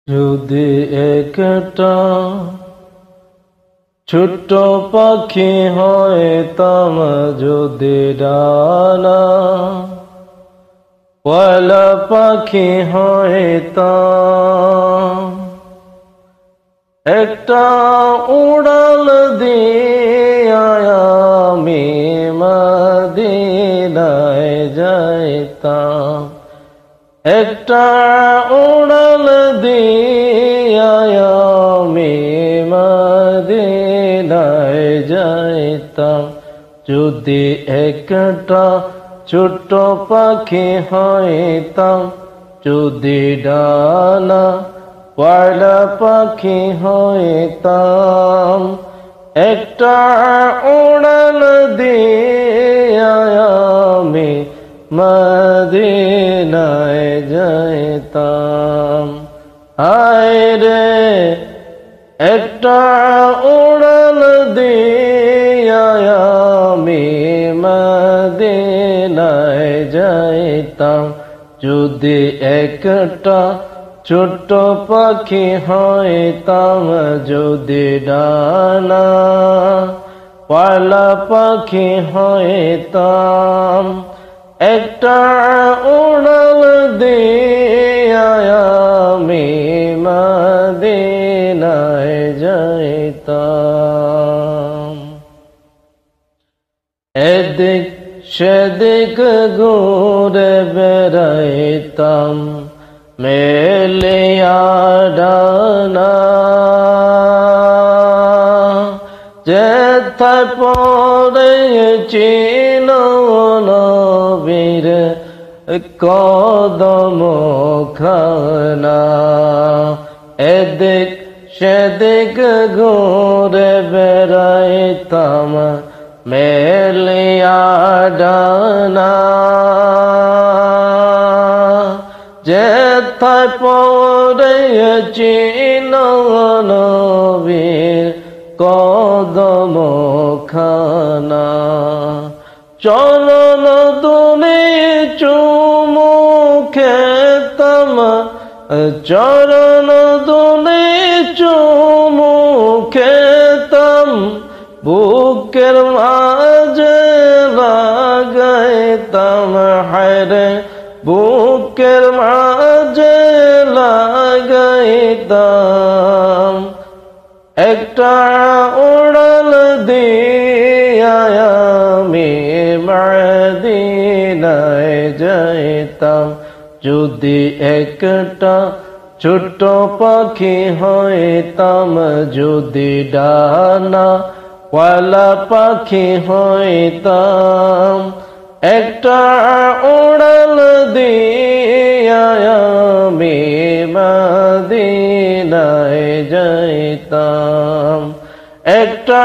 যদি একটা ছোট্ট পাখি হইতাম, যদি ডানা ওয়ালা পাখি হইতাম, একটা উড়াল দিয়া আমি মদিনায় যাইতাম, একটা উড়াল দিয়া আমি মদিনায় যাইতাম। যদি একটা ছোট্ট পাখি হইতাম, যদি ডানা ওয়ালা পাখি হইতাম, একটা উড়াল দিয়া আমি মদিনায় যাইতাম। হায় রে একটা উড়াল দিয়া আমি মদিনায় যাইতাম। যদি একটা ছোট্ট পাখি হইতাম, যদি ডানা ওয়ালা পাখি হইতাম, একটা উড়াল দিয়া আমি মদিনায় যাইতাম। এদিক সেদিক ঘুরে বেড়াইতাম, মেলিয়া ডানা, যেথায় পড়েছিল নবীর কদম খানা। এদিক সেদিক ঘুরে বেড়াইতাম, মেলিয়া ডানা, যেথায় পড়েছিল নবীর কদম খানা। চরণ দুলি চুমু খেতাম, চরণ দুলি চুমু খেতাম, বুকের মাঝে লাগাইতাম। হায়রে বুকের মাঝে লাগাইতাম, একটা উড়াল দিয়া আমি মদিনায় যাইতাম। যদি একটা ছোট্ট পাখি হইতাম, যদি ডানা ওয়ালা পাখি হইতাম, একটা উড়াল দিয়া আমি মদিনায় যাইতাম। একটা